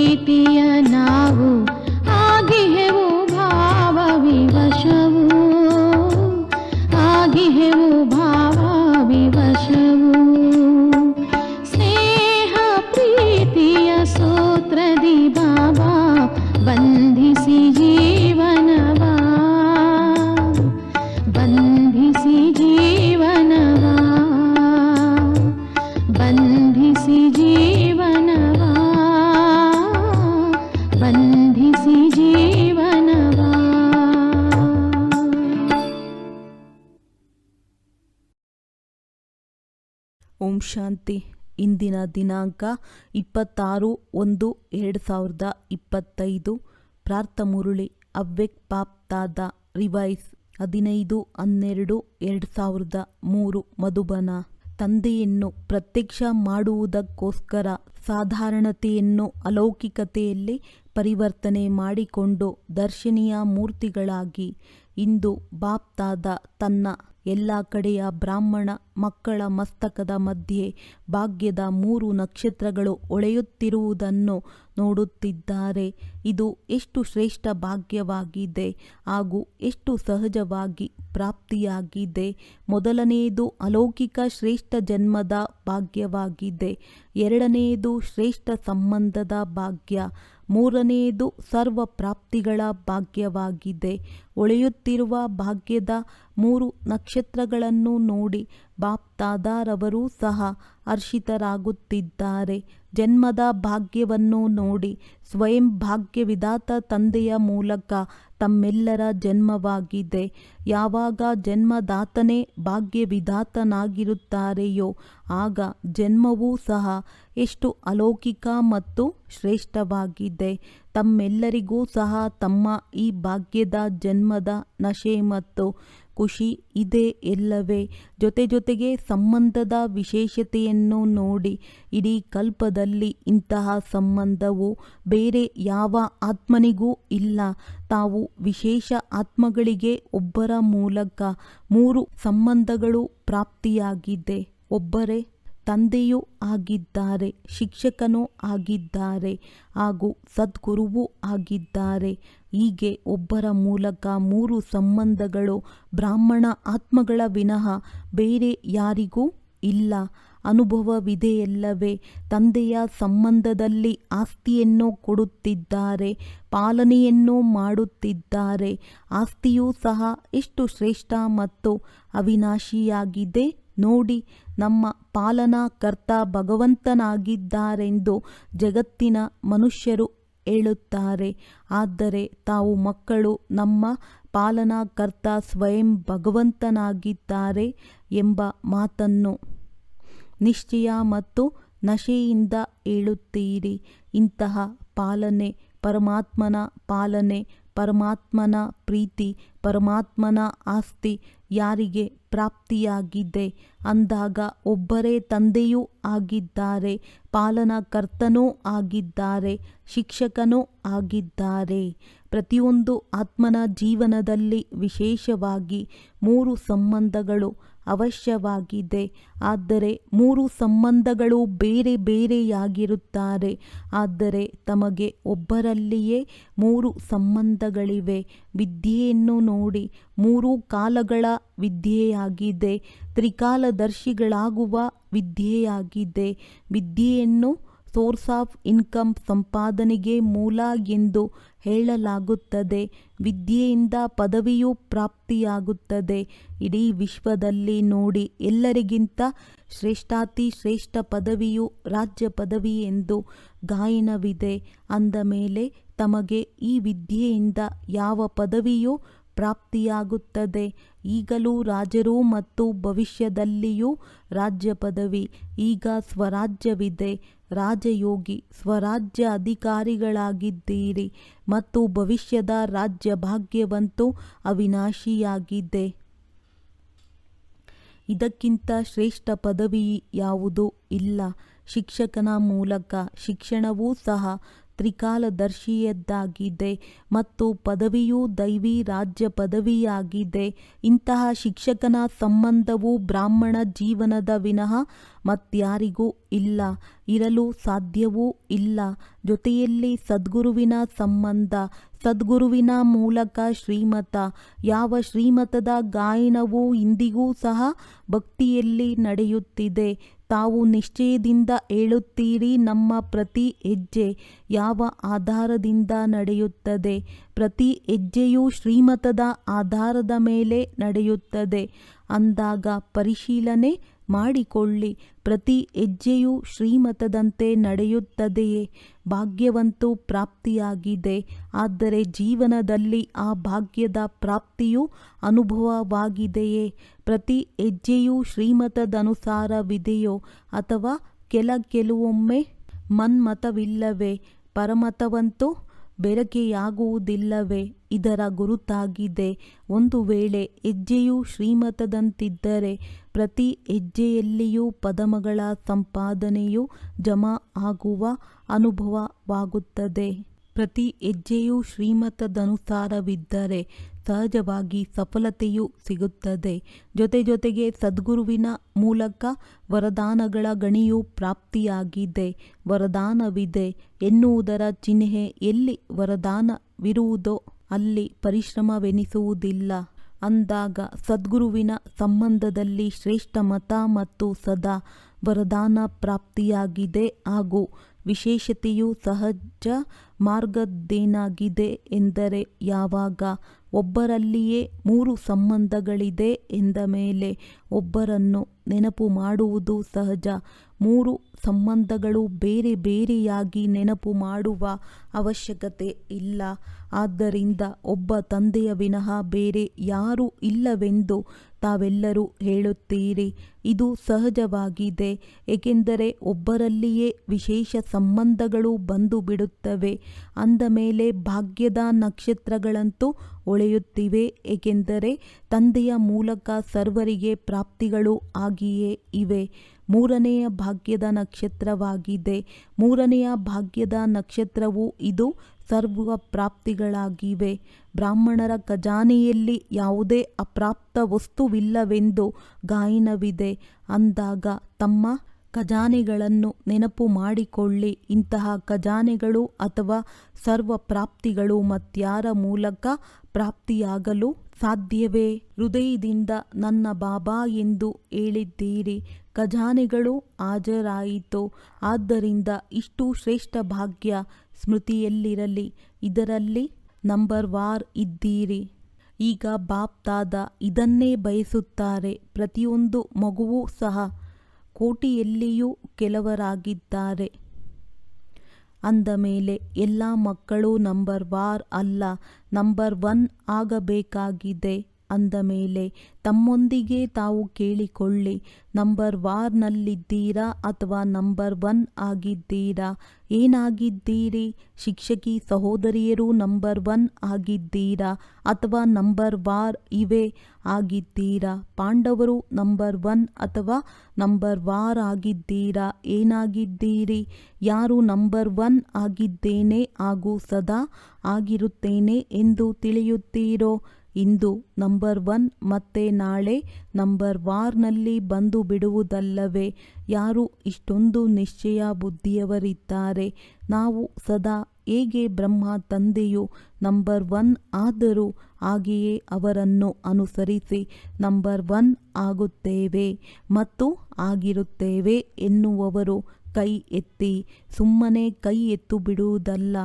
ಪ್ರೀತಿಯ ನಾವು ಆಗಿಹೆವು ಭಾವ ವಿವಶವು, ಆಗಿಹೆವು ಭಾವ ವಿವಶವು. ಸ್ನೇಹ ಪ್ರೀತಿಯ ಸೂತ್ರದಿ ಬಾಬಾ ಬಂಧಿಸಿ ಜೀವನವ, ಬಂಧಿಸಿ ಜೀವನವ, ಬಂಧಿಸಿ ಜೀವನವ, ಬಂಧಿಸಿ ಜೀವನವ. ಓಂ ಶಾಂತಿ. ಇಂದಿನ ದಿನಾಂಕ 26/1/2025. ಪ್ರಾರ್ಥಮುರುಳಿ ಅವ್ಯಕ್ತ ಬಾಪ್ತಾದ ರಿವೈಸ್ 15/12/2003 ಮಧುಬನ. ತಂದೆಯನ್ನು ಪ್ರತ್ಯಕ್ಷ ಮಾಡುವುದಕ್ಕೋಸ್ಕರ ಸಾಧಾರಣತೆಯನ್ನು ಅಲೌಕಿಕತೆಯಲ್ಲಿ ಪರಿವರ್ತನೆ ಮಾಡಿಕೊಂಡು ದರ್ಶನೀಯ ಮೂರ್ತಿಗಳಾಗಿ ಇಂದು ಬಾಪ್ತಾದ ತನ್ನ ಎಲ್ಲ ಕಡೆಯ ಬ್ರಾಹ್ಮಣ ಮಕ್ಕಳ ಮಸ್ತಕದ ಮಧ್ಯೆ ಭಾಗ್ಯದ 3 ನಕ್ಷತ್ರಗಳು ಹೊಳೆಯುತ್ತಿರುವುದನ್ನು ನೋಡುತ್ತಿದ್ದಾರೆ. ಇದು ಎಷ್ಟು ಶ್ರೇಷ್ಠ ಭಾಗ್ಯವಾಗಿದೆ ಹಾಗೂ ಎಷ್ಟು ಸಹಜವಾಗಿ ಪ್ರಾಪ್ತಿಯಾಗಿದೆ. ಮೊದಲನೆಯದು ಅಲೌಕಿಕ ಶ್ರೇಷ್ಠ ಜನ್ಮದ ಭಾಗ್ಯವಾಗಿದೆ. ಎರಡನೆಯದು ಶ್ರೇಷ್ಠ ಸಂಬಂಧದ ಭಾಗ್ಯ. ಮೂರನೆಯದು ಸರ್ವ ಪ್ರಾಪ್ತಿಗಳ ಭಾಗ್ಯವಾಗಿದೆ. ಹೊಳೆಯುತ್ತಿರುವ ಭಾಗ್ಯದ 3 ನಕ್ಷತ್ರಗಳನ್ನು ನೋಡಿ ಬಾಪ್ತಾದಾರವರು ಸಹ ಹರ್ಷಿತರಾಗುತ್ತಿದ್ದಾರೆ. ಜನ್ಮದ ಭಾಗ್ಯವನ್ನು ನೋಡಿ ಸ್ವಯಂ ಭಾಗ್ಯವಿಧಾತ ತಂದೆಯ ಮೂಲಕ ತಮ್ಮೆಲ್ಲರ ಜನ್ಮವಾಗಿದೆ. ಯಾವಾಗ ಜನ್ಮದಾತನೇ ಭಾಗ್ಯವಿಧಾತನಾಗಿರುತ್ತಾರೆಯೋ ಆಗ ಜನ್ಮವೂ ಸಹ ಎಷ್ಟು ಅಲೌಕಿಕ ಮತ್ತು ಶ್ರೇಷ್ಠವಾಗಿದೆ. ತಮ್ಮೆಲ್ಲರಿಗೂ ಸಹ ತಮ್ಮ ಈ ಭಾಗ್ಯದ ಜನ್ಮದ ನಶೆ ಮತ್ತು ಖುಷಿ ಇದೆ ಎಲ್ಲವೇ. ಜೊತೆಗೆ ಸಂಬಂಧದ ವಿಶೇಷತೆಯನ್ನು ನೋಡಿ ಇಡೀ ಕಲ್ಪದಲ್ಲಿ ಇಂತಹ ಸಂಬಂಧವು ಬೇರೆ ಯಾವ ಆತ್ಮನಿಗೂ ಇಲ್ಲ. ತಾವು ವಿಶೇಷ ಆತ್ಮಗಳಿಗೆ ಒಬ್ಬರ ಮೂಲಕ 3 ಸಂಬಂಧಗಳು ಪ್ರಾಪ್ತಿಯಾಗಿದೆ. ಒಬ್ಬರೇ ತಂದೆಯೂ ಆಗಿದ್ದಾರೆ, ಶಿಕ್ಷಕನೂ ಆಗಿದ್ದಾರೆ ಹಾಗೂ ಸದ್ಗುರುವೂ ಆಗಿದ್ದಾರೆ. ಹೀಗೆ ಒಬ್ಬರ ಮೂಲಕ 3 ಸಂಬಂಧಗಳು ಬ್ರಾಹ್ಮಣ ಆತ್ಮಗಳ ವಿನಃ ಬೇರೆ ಯಾರಿಗೂ ಇಲ್ಲ. ಅನುಭವವಿದೆಯಲ್ಲವೇ. ತಂದೆಯ ಸಂಬಂಧದಲ್ಲಿ ಆಸ್ತಿಯನ್ನು ಕೊಡುತ್ತಿದ್ದಾರೆ, ಪಾಲನೆಯನ್ನು ಮಾಡುತ್ತಿದ್ದಾರೆ. ಆಸ್ತಿಯೂ ಸಹ ಎಷ್ಟು ಶ್ರೇಷ್ಠ ಮತ್ತು ಅವಿನಾಶಿಯಾಗಿದೆ ನೋಡಿ. ನಮ್ಮ ಪಾಲನಾ ಕರ್ತ ಭಗವಂತನಾಗಿದ್ದಾರೆಂದು ಜಗತ್ತಿನ ಮನುಷ್ಯರು ಹೇಳುತ್ತಾರೆ. ಆದರೆ ತಾವು ಮಕ್ಕಳು ನಮ್ಮ ಪಾಲನಾ ಕರ್ತ ಸ್ವಯಂ ಭಗವಂತನಾಗಿದ್ದಾರೆ ಎಂಬ ಮಾತನ್ನು ನಿಶ್ಚಯ ಮತ್ತು ನಶೆಯಿಂದ ಹೇಳುತ್ತೀರಿ. ಇಂತಹ ಪಾಲನೆ ಪರಮಾತ್ಮನ ಪಾಲನೆ, ಪರಮಾತ್ಮನ ಪ್ರೀತಿ, ಪರಮಾತ್ಮನ ಆಸ್ತಿ ಯಾರಿಗೆ ಪ್ರಾಪ್ತಿಯಾಗಿದೆ ಅಂದಾಗ ಒಬ್ಬರೇ ತಂದೆಯೂ ಆಗಿದ್ದಾರೆ, ಪಾಲನಕರ್ತನೂ ಆಗಿದ್ದಾರೆ, ಶಿಕ್ಷಕನೂ ಆಗಿದ್ದಾರೆ. ಪ್ರತಿಯೊಂದು ಆತ್ಮನ ಜೀವನದಲ್ಲಿ ವಿಶೇಷವಾಗಿ 3 ಸಂಬಂಧಗಳು ಅವಶ್ಯವಾಗಿದೆ. ಆದರೆ 3 ಸಂಬಂಧಗಳು ಬೇರೆ ಬೇರೆಯಾಗಿರುತ್ತಾರೆ. ಆದರೆ ತಮಗೆ ಒಬ್ಬರಲ್ಲಿಯೇ 3 ಸಂಬಂಧಗಳಿವೆ. ವಿದ್ಯೆಯನ್ನು ನೋಡಿ 3 ಕಾಲಗಳ ವಿದ್ಯೆಯಾಗಿದೆ, ತ್ರಿಕಾಲದರ್ಶಿಗಳಾಗುವ ವಿದ್ಯೆಯಾಗಿದೆ. ವಿದ್ಯೆಯನ್ನು ಸೋರ್ಸ್ ಆಫ್ ಇನ್ಕಮ್ ಸಂಪಾದನೆಗೆ ಮೂಲ ಎಂದು ಹೇಳಲಾಗುತ್ತದೆ. ವಿದ್ಯೆಯಿಂದ ಪದವಿಯು ಪ್ರಾಪ್ತಿಯಾಗುತ್ತದೆ. ಇಡೀ ವಿಶ್ವದಲ್ಲಿ ನೋಡಿ ಎಲ್ಲರಿಗಿಂತ ಶ್ರೇಷ್ಠಾತಿ ಶ್ರೇಷ್ಠ ಪದವಿಯು ರಾಜ್ಯ ಪದವಿ ಎಂದು ಗಾಯನವಿದೆ. ಅಂದ ಮೇಲೆ ತಮಗೆ ಈ ವಿದ್ಯೆಯಿಂದ ಯಾವ ಪದವಿಯೂ ಪ್ರಾಪ್ತಿಯಾಗುತ್ತದೆ. ಈಗಲೂ ರಾಜರು ಮತ್ತು ಭವಿಷ್ಯದಲ್ಲಿಯೂ ರಾಜ್ಯ ಪದವಿ. ಈಗ ಸ್ವರಾಜ್ಯವಿದೆ. ರಾಜಯೋಗಿ ಸ್ವರಾಜ್ಯ ಅಧಿಕಾರಿಗಳಾಗಿದ್ದೀರಿ ಮತ್ತು ಭವಿಷ್ಯದ ರಾಜ್ಯ ಭಾಗ್ಯವಂತೂ ಅವಿನಾಶಿಯಾಗಿದೆ. ಇದಕ್ಕಿಂತ ಶ್ರೇಷ್ಠ ಪದವಿ ಯಾವುದೂ ಇಲ್ಲ. ಶಿಕ್ಷಕನ ಮೂಲಕ ಶಿಕ್ಷಣವೂ ಸಹ ತ್ರಿಕಾಲದರ್ಶಿಯದ್ದಾಗಿದೆ ಮತ್ತು ಪದವಿಯೂ ದೈವಿ ರಾಜ್ಯ ಪದವಿಯಾಗಿದೆ. ಇಂತಹ ಶಿಕ್ಷಕನ ಸಂಬಂಧವು ಬ್ರಾಹ್ಮಣ ಜೀವನದ ವಿನಃ ಮತ್ಯಾರಿಗೂ ಇಲ್ಲ, ಇರಲು ಸಾಧ್ಯವೂ ಇಲ್ಲ. ಜೊತೆಯಲ್ಲಿ ಸದ್ಗುರುವಿನ ಸಂಬಂಧ, ಸದ್ಗುರುವಿನ ಮೂಲಕ ಶ್ರೀಮತ. ಯಾವ ಶ್ರೀಮತದ ಗಾಯನವು ಇಂದಿಗೂ ಸಹ ಭಕ್ತಿಯಲ್ಲಿ ನಡೆಯುತ್ತಿದೆ. ತಾವು ನಿಶ್ಚಯದಿಂದ ಹೇಳುತ್ತೀರಿ, ನಮ್ಮ ಪ್ರತಿ ಹೆಜ್ಜೆ ಯಾವ ಆಧಾರದಿಂದ ನಡೆಯುತ್ತದೆ? ಪ್ರತಿ ಹೆಜ್ಜೆಯೂ ಶ್ರೀಮತದ ಆಧಾರದ ಮೇಲೆ ನಡೆಯುತ್ತದೆ ಅಂದಾಗ ಪರಿಶೀಲನೆ ಮಾಡಿಕೊಳ್ಳಿ. ಪ್ರತಿ ಹೆಜ್ಜೆಯೂ ಶ್ರೀಮತದಂತೆ ನಡೆಯುತ್ತದೆಯೇ? ಭಾಗ್ಯವಂತೂ ಪ್ರಾಪ್ತಿಯಾಗಿದೆ. ಆದರೆ ಜೀವನದಲ್ಲಿ ಆ ಭಾಗ್ಯದ ಪ್ರಾಪ್ತಿಯು ಅನುಭವವಾಗಿದೆಯೇ? ಪ್ರತಿ ಹೆಜ್ಜೆಯೂ ಶ್ರೀಮತದನುಸಾರವಿದೆಯೋ ಅಥವಾ ಕೆಲವೊಮ್ಮೆ ಮನ್ಮತವಿಲ್ಲವೇ? ಪರಮತವಂತೂ ಬೆರಕೆಯಾಗುವುದಿಲ್ಲವೇ? ಇದರ ಗುರುತಾಗಿದೆ. ಒಂದು ವೇಳೆ ಹೆಜ್ಜೆಯು ಶ್ರೀಮತದಂತಿದ್ದರೆ ಪ್ರತಿ ಹೆಜ್ಜೆಯಲ್ಲಿಯೂ ಪದಮಗಳ ಸಂಪಾದನೆಯು ಜಮಾ ಆಗುವ ಅನುಭವವಾಗುತ್ತದೆ. ಪ್ರತಿ ಹೆಜ್ಜೆಯೂ ಶ್ರೀಮತದನುಸಾರವಿದ್ದರೆ ಸಹಜವಾಗಿ ಸಫಲತೆಯೂ ಸಿಗುತ್ತದೆ. ಜೊತೆಗೆ ಸದ್ಗುರುವಿನ ಮೂಲಕ ವರದಾನಗಳ ಗಣಿಯು ಪ್ರಾಪ್ತಿಯಾಗಿದೆ. ವರದಾನವಿದೆ ಎನ್ನುವುದರ ಚಿಹ್ನೆ ಎಲ್ಲಿ ವರದಾನವಿರುವುದೋ ಅಲ್ಲಿ ಪರಿಶ್ರಮವೆನಿಸುವುದಿಲ್ಲ. ಅಂದಾಗ ಸದ್ಗುರುವಿನ ಸಂಬಂಧದಲ್ಲಿ ಶ್ರೇಷ್ಠ ಮತ ಮತ್ತು ಸದಾ ವರದಾನ ಪ್ರಾಪ್ತಿಯಾಗಿದೆ. ಹಾಗೂ ವಿಶೇಷತೆಯು ಸಹಜ ಮಾರ್ಗದ್ದೇನಾಗಿದೆ ಎಂದರೆ, ಯಾವಾಗ ಒಬ್ಬರಲ್ಲಿಯೇ 3 ಸಂಬಂಧಗಳಿದೆ ಎಂದ ಮೇಲೆ ಒಬ್ಬರನ್ನು ನೆನಪು ಮಾಡುವುದು ಸಹಜ. 3 ಸಂಬಂಧಗಳು ಬೇರೆ ಬೇರೆಯಾಗಿ ನೆನಪು ಮಾಡುವ ಅವಶ್ಯಕತೆ ಇಲ್ಲ. ಆದ್ದರಿಂದ ಒಬ್ಬ ತಂದೆಯ ವಿನಃ ಬೇರೆ ಯಾರೂ ಇಲ್ಲವೆಂದು ತಾವೆಲ್ಲರೂ ಹೇಳುತ್ತೀರಿ. ಇದು ಸಹಜವಾಗಿದೆ, ಏಕೆಂದರೆ ಒಬ್ಬರಲ್ಲಿಯೇ ವಿಶೇಷ ಸಂಬಂಧಗಳು ಬಂದು ಬಿಡುತ್ತವೆ. ಅಂದ ಮೇಲೆ ಭಾಗ್ಯದ ನಕ್ಷತ್ರಗಳಂತೂ ಹೊಳೆಯುತ್ತಿವೆ, ಏಕೆಂದರೆ ತಂದೆಯ ಮೂಲಕ ಸರ್ವರಿಗೆ ಪ್ರಾಪ್ತಿಗಳು ಆಗಿಯೇ ಇವೆ. 3ನೆಯ ಭಾಗ್ಯದ ನಕ್ಷತ್ರವಾಗಿದೆ. 3ನೆಯ ಭಾಗ್ಯದ ನಕ್ಷತ್ರವು ಇದು ಸರ್ವ ಪ್ರಾಪ್ತಿಗಳಾಗಿವೆ. ಬ್ರಾಹ್ಮಣರ ಖಜಾನೆಯಲ್ಲಿ ಯಾವುದೇ ಅಪ್ರಾಪ್ತ ವಸ್ತುವಿಲ್ಲವೆಂದು ಗಾಯನವಿದೆ. ಅಂದಾಗ ತಮ್ಮ ಖಜಾನೆಗಳನ್ನು ನೆನಪು ಮಾಡಿಕೊಳ್ಳಿ. ಇಂತಹ ಖಜಾನೆಗಳು ಅಥವಾ ಸರ್ವ ಪ್ರಾಪ್ತಿಗಳು ಮತ್ಯಾರ ಮೂಲಕ ಪ್ರಾಪ್ತಿಯಾಗಲು ಸಾಧ್ಯವೇ? ಹೃದಯದಿಂದ ನನ್ನ ಬಾಬಾ ಎಂದು ಹೇಳಿದ್ದೀರಿ. ಖಜಾನೆಗಳು ಹಾಜರಾಯಿತು. ಆದ್ದರಿಂದ ಇಷ್ಟು ಶ್ರೇಷ್ಠ ಭಾಗ್ಯ ಸ್ಮೃತಿಯಲ್ಲಿರಲಿ. ಇದರಲ್ಲಿ ನಂಬರ್ ವಾರ್ ಇದ್ದೀರಿ. ಈಗ ಬಾಪ್ ದಾದಾ ಇದನ್ನೇ ಬಯಸುತ್ತಾರೆ. ಪ್ರತಿಯೊಂದು ಮಗುವೂ ಸಹ ಕೋಟಿಯಲ್ಲಿಯೂ ಕೆಲವರಾಗಿದ್ದಾರೆ. ಅಂದ ಮೇಲೆ ಎಲ್ಲ ಮಕ್ಕಳು ನಂಬರ್ ವಾರ್ ಅಲ್ಲ, ನಂಬರ್ 1 ಆಗಬೇಕಾಗಿದೆ. ಅಂದ ಮೇಲೆ ತಮ್ಮೊಂದಿಗೆ ತಾವು ಕೇಳಿಕೊಳ್ಳಿ, ನಂಬರ್ ವಾರ್ನಲ್ಲಿದ್ದೀರಾ ಅಥವಾ ನಂಬರ್ 1 ಆಗಿದ್ದೀರಾ? ಏನಾಗಿದ್ದೀರಿ? ಶಿಕ್ಷಕಿ ಸಹೋದರಿಯರು ನಂಬರ್ 1 ಆಗಿದ್ದೀರಾ ಅಥವಾ ನಂಬರ್ ವಾರ್ ಇವೇ ಆಗಿದ್ದೀರಾ? ಪಾಂಡವರು ನಂಬರ್ 1 ಅಥವಾ ನಂಬರ್ ವಾರ್ ಆಗಿದ್ದೀರಾ? ಏನಾಗಿದ್ದೀರಿ? ಯಾರು ನಂಬರ್ 1 ಆಗಿದ್ದೇನೆ ಹಾಗೂ ಸದಾ ಆಗಿರುತ್ತೇನೆ ಎಂದು ತಿಳಿಯುತ್ತೀರೋ ಇಂದು ನಂಬರ್ 1 ಮತ್ತೆ ನಾಳೆ ನಂಬರ್ ವಾರ್ನಲ್ಲಿ ಬಂದು ಬಿಡುವುದಲ್ಲವೇ? ಯಾರು ಇಷ್ಟೊಂದು ನಿಶ್ಚಯ ಬುದ್ಧಿಯವರಿದ್ದಾರೆ? ನಾವು ಸದಾ ಹೇಗೆ ಬ್ರಹ್ಮ ತಂದೆಯು ನಂಬರ್ 1 ಆದರೂ ಹಾಗೆಯೇ ಅವರನ್ನು ಅನುಸರಿಸಿ ನಂಬರ್ 1 ಆಗುತ್ತೇವೆ ಮತ್ತು ಆಗಿರುತ್ತೇವೆ ಎನ್ನುವವರು ಕೈ ಎತ್ತಿ. ಸುಮ್ಮನೆ ಕೈ ಎತ್ತು ಬಿಡುವುದಲ್ಲ,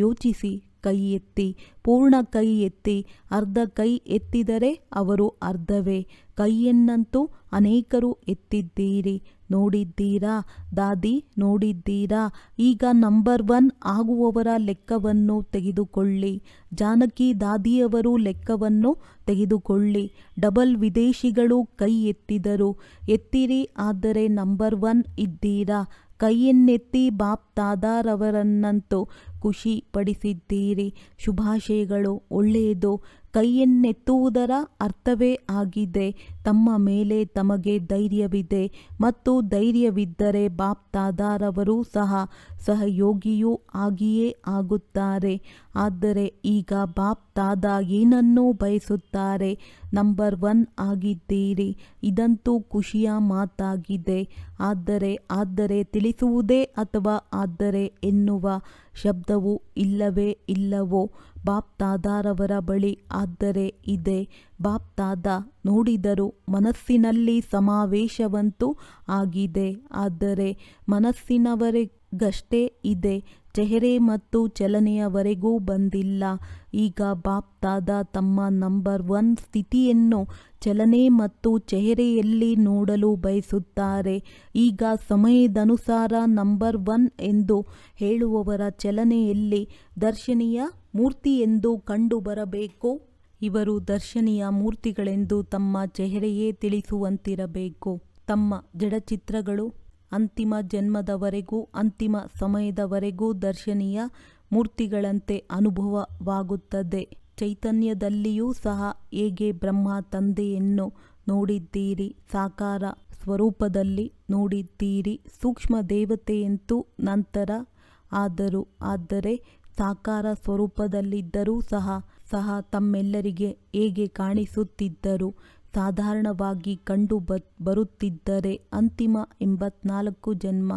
ಯೋಚಿಸಿ ಕೈ ಎತ್ತಿ. ಪೂರ್ಣ ಕೈ ಎತ್ತಿ. ಅರ್ಧ ಕೈ ಎತ್ತಿದರೆ ಅವರು ಅರ್ಧವೇ. ಕೈಯನ್ನಂತೂ ಅನೇಕರು ಎತ್ತಿದ್ದೀರಿ. ನೋಡಿದ್ದೀರಾ ದಾದಿ, ನೋಡಿದ್ದೀರಾ? ಈಗ ನಂಬರ್ 1 ಆಗುವವರ ಲೆಕ್ಕವನ್ನು ತೆಗೆದುಕೊಳ್ಳಿ. ಜಾನಕಿ ದಾದಿಯವರು ಲೆಕ್ಕವನ್ನು ತೆಗೆದುಕೊಳ್ಳಿ. ಡಬಲ್ ವಿದೇಶಿಗಳು ಕೈ ಎತ್ತಿದರು. ಎತ್ತಿರಿ, ಆದರೆ ನಂಬರ್ 1 ಇದ್ದೀರಾ? ಕೈಯನ್ನೆತ್ತಿ ಬಾಪ್ ದಾದಾರವರನ್ನಂತೂ ಖುಷಿ ಪಡಿಸಿದ್ದೀರಿ. ಶುಭಾಶಯಗಳು. ಒಳ್ಳೆಯದು. ಕೈಯನ್ನೆತ್ತುವುದರ ಅರ್ಥವೇ ಆಗಿದೆ ತಮ್ಮ ಮೇಲೆ ತಮಗೆ ಧೈರ್ಯವಿದೆ ಮತ್ತು ಧೈರ್ಯವಿದ್ದರೆ ಬಾಪ್ ದಾದಾರವರು ಸಹ ಸಹಯೋಗಿಯೂ ಆಗಿಯೇ ಆಗುತ್ತಾರೆ. ಆದರೆ ಈಗ ಬಾಪ್ ದಾದಾ ಏನನ್ನೂ ಬಯಸುತ್ತಾರೆ? ನಂಬರ್ 1 ಆಗಿದ್ದೀರಿ. ಇದಂತೂ ಖುಷಿಯ ಮಾತಾಗಿದೆ. ಆದರೆ ತಿಳಿಸುವುದೇ ಅಥವಾ ಆದರೆ ಎನ್ನುವ ಶಬ್ದವು ಇಲ್ಲವೇ ಇಲ್ಲವೋ ಬಾಪ್ ದಾದಾರವರ ಬಳಿ ಆದರೆ ಇದೆ. ಬಾಪ್ ದಾದಾ ನೋಡಿದರು ಮನಸ್ಸಿನಲ್ಲಿ ಸಮಾವೇಶವಂತೂ ಆಗಿದೆ. ಆದರೆ ಮನಸ್ಸಿನವರೆಗಷ್ಟೇ ಇದೆ, ಚೆಹರೆ ಮತ್ತು ಚಲನೆಯವರೆಗೂ ಬಂದಿಲ್ಲ. ಈಗ ಬಾಪ್ ದಾದಾ ತಮ್ಮ ನಂಬರ್ 1 ಸ್ಥಿತಿಯನ್ನು ಚಲನೆ ಮತ್ತು ಚೆಹರೆಯಲ್ಲಿ ನೋಡಲು ಬಯಸುತ್ತಾರೆ. ಈಗ ಸಮಯದನುಸಾರ ನಂಬರ್ 1 ಎಂದು ಹೇಳುವವರ ಚಲನೆಯಲ್ಲಿ ದರ್ಶನೀಯ ಮೂರ್ತಿಯೆಂದು ಕಂಡುಬರಬೇಕು. ಇವರು ದರ್ಶನೀಯ ಮೂರ್ತಿಗಳೆಂದು ತಮ್ಮ ಚೆಹರೆಯೇ ತಿಳಿಸುವಂತಿರಬೇಕು. ತಮ್ಮ ಜಡಚಿತ್ರಗಳು ಅಂತಿಮ ಜನ್ಮದವರೆಗೂ ಅಂತಿಮ ಸಮಯದವರೆಗೂ ದರ್ಶನೀಯ ಮೂರ್ತಿಗಳಂತೆ ಅನುಭವವಾಗುತ್ತದೆ. ಚೈತನ್ಯದಲ್ಲಿಯೂ ಸಹ ಹೇಗೆ ಬ್ರಹ್ಮ ತಂದೆಯನ್ನು ನೋಡಿದ್ದೀರಿ, ಸಾಕಾರ ಸ್ವರೂಪದಲ್ಲಿ ನೋಡಿದ್ದೀರಿ, ಸೂಕ್ಷ್ಮ ದೇವತೆಯಂತೂ ನಂತರ ಆದರು. ಆದರೆ ಸಾಕಾರ ಸ್ವರೂಪದಲ್ಲಿದ್ದರೂ ಸಹ ತಮ್ಮೆಲ್ಲರಿಗೆ ಹೇಗೆ ಕಾಣಿಸುತ್ತಿದ್ದರು? ಸಾಧಾರಣವಾಗಿ ಕಂಡು ಬರುತ್ತಿದ್ದರೆ ಅಂತಿಮ 84 ಜನ್ಮ,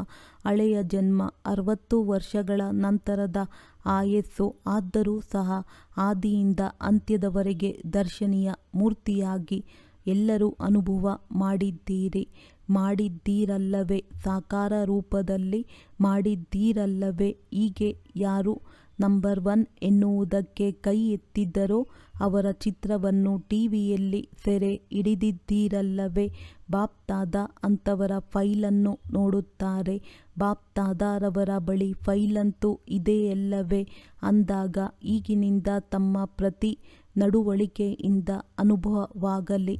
ಹಳೆಯ ಜನ್ಮ, 60 ವರ್ಷಗಳ ನಂತರದ ಆಯಸ್ಸು. ಆದರೂ ಸಹ ಆದಿಯಿಂದ ಅಂತ್ಯದವರೆಗೆ ದರ್ಶನೀಯ ಮೂರ್ತಿಯಾಗಿ ಎಲ್ಲರೂ ಅನುಭವ ಮಾಡಿದ್ದೀರಲ್ಲವೇ? ಸಾಕಾರ ರೂಪದಲ್ಲಿ ಮಾಡಿದ್ದೀರಲ್ಲವೇ? ಹೀಗೆ ಯಾರು ನಂಬರ್ 1 ಎನ್ನುವುದಕ್ಕೆ ಕೈ ಎತ್ತಿದ್ದರೋ ಅವರ ಚಿತ್ರವನ್ನು ಟಿವಿಯಲ್ಲಿ ಸೆರೆ ಹಿಡಿದಿದ್ದೀರಲ್ಲವೇ? ಬಾಪ್ ದಾದಾ ಅಂಥವರ ಫೈಲನ್ನು ನೋಡುತ್ತಾರೆ. ಬಾಪ್ ದಾದಾರವರ ಬಳಿ ಫೈಲಂತೂ ಇದೆಯಲ್ಲವೇ? ಅಂದಾಗ ಈಗಿನಿಂದ ತಮ್ಮ ಪ್ರತಿ ನಡವಳಿಕೆಯಿಂದ ಅನುಭವವಾಗಲಿ.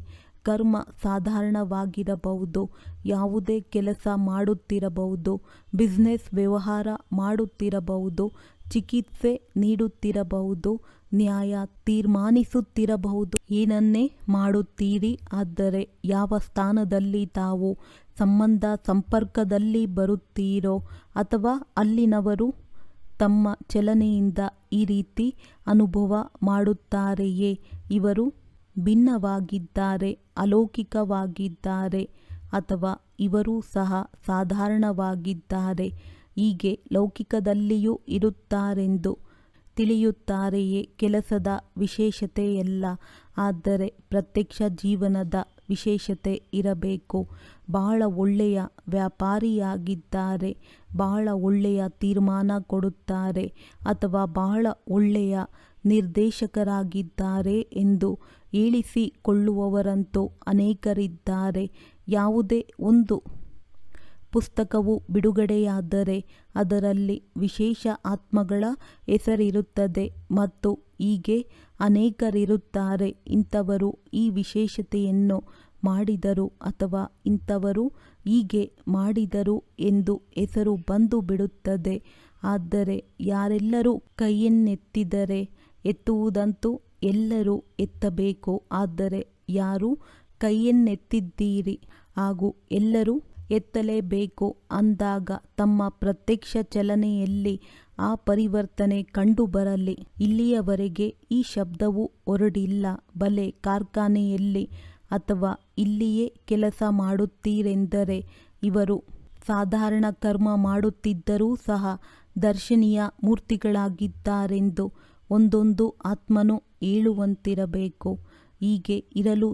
ಕರ್ಮ ಸಾಧಾರಣವಾಗಿರಬಹುದು, ಯಾವುದೇ ಕೆಲಸ ಮಾಡುತ್ತಿರಬಹುದು, ಬಿಸ್ನೆಸ್ ವ್ಯವಹಾರ ಮಾಡುತ್ತಿರಬಹುದು, ಚಿಕಿತ್ಸೆ ನೀಡುತ್ತಿರಬಹುದು, ನ್ಯಾಯ ತೀರ್ಮಾನಿಸುತ್ತಿರಬಹುದು. ಏನನ್ನೇ ಮಾಡುತ್ತೀರಿ, ಆದರೆ ಯಾವ ಸ್ಥಾನದಲ್ಲಿ ತಾವು ಸಂಪರ್ಕದಲ್ಲಿ ಬರುತ್ತೀರೋ ಅಥವಾ ಅಲ್ಲಿನವರು ತಮ್ಮ ಚಲನೆಯಿಂದ ಈ ರೀತಿ ಅನುಭವ ಮಾಡುತ್ತಾರೆಯೇ? ಇವರು ಭಿನ್ನವಾಗಿದ್ದಾರೆ, ಅಲೌಕಿಕವಾಗಿದ್ದಾರೆ, ಅಥವಾ ಇವರೂ ಸಹ ಸಾಧಾರಣವಾಗಿದ್ದಾರೆ. ಹೀಗೆ ಲೌಕಿಕದಲ್ಲಿಯೂ ಇರುತ್ತಾರೆಂದು ತಿಳಿಯುತ್ತಾರೆಯೇ? ಕೆಲಸದ ವಿಶೇಷತೆಯಲ್ಲ, ಆದರೆ ಪ್ರತ್ಯಕ್ಷ ಜೀವನದ ವಿಶೇಷತೆ ಇರಬೇಕು. ಬಹಳ ಒಳ್ಳೆಯ ವ್ಯಾಪಾರಿಯಾಗಿದ್ದಾರೆ, ಬಹಳ ಒಳ್ಳೆಯ ತೀರ್ಮಾನ ಕೊಡುತ್ತಾರೆ, ಅಥವಾ ಬಹಳ ಒಳ್ಳೆಯ ನಿರ್ದೇಶಕರಾಗಿದ್ದಾರೆ ಎಂದು ಹೇಳಿಸಿಕೊಳ್ಳುವವರಂತೂ ಅನೇಕರಿದ್ದಾರೆ. ಯಾವುದೇ ಒಂದು ಪುಸ್ತಕವು ಬಿಡುಗಡೆಯಾದರೆ ಅದರಲ್ಲಿ ವಿಶೇಷ ಆತ್ಮಗಳ ಹೆಸರಿರುತ್ತದೆ ಮತ್ತು ಹೀಗೆ ಅನೇಕರಿರುತ್ತಾರೆ. ಇಂಥವರು ಈ ವಿಶೇಷತೆಯನ್ನು ಮಾಡಿದರು ಅಥವಾ ಇಂಥವರು ಹೀಗೆ ಮಾಡಿದರು ಎಂದು ಹೆಸರು ಬಂದು ಬಿಡುತ್ತದೆ. ಆದರೆ ಯಾರೆಲ್ಲರೂ ಕೈಯನ್ನೆತ್ತಿದರೆ, ಎತ್ತುವುದಂತೂ ಎಲ್ಲರೂ ಎತ್ತಬೇಕು. ಆದರೆ ಯಾರು ಕೈಯನ್ನೆತ್ತಿದ್ದೀರಿ ಹಾಗೂ ಎಲ್ಲರೂ ಎತ್ತಲೇಬೇಕು ಅಂದಾಗ ತಮ್ಮ ಪ್ರತ್ಯಕ್ಷ ಚಲನೆಯಲ್ಲಿ ಆ ಪರಿವರ್ತನೆ ಕಂಡುಬರಲಿ. ಇಲ್ಲಿಯವರೆಗೆ ಈ ಶಬ್ದವು ಹೊರಡಿಲ್ಲ. ಬಲೆ ಕಾರ್ಖಾನೆಯಲ್ಲಿ ಅಥವಾ ಇಲ್ಲಿಯೇ ಕೆಲಸ ಮಾಡುತ್ತೀರೆಂದರೆ ಇವರು ಸಾಧಾರಣ ಕರ್ಮ ಮಾಡುತ್ತಿದ್ದರೂ ಸಹ ದರ್ಶನೀಯ ಮೂರ್ತಿಗಳಾಗಿದ್ದಾರೆಂದು ಒಂದೊಂದು ಆತ್ಮನು ಹೇಳುವಂತಿರಬೇಕು. ಹೀಗೆ ಇರಲು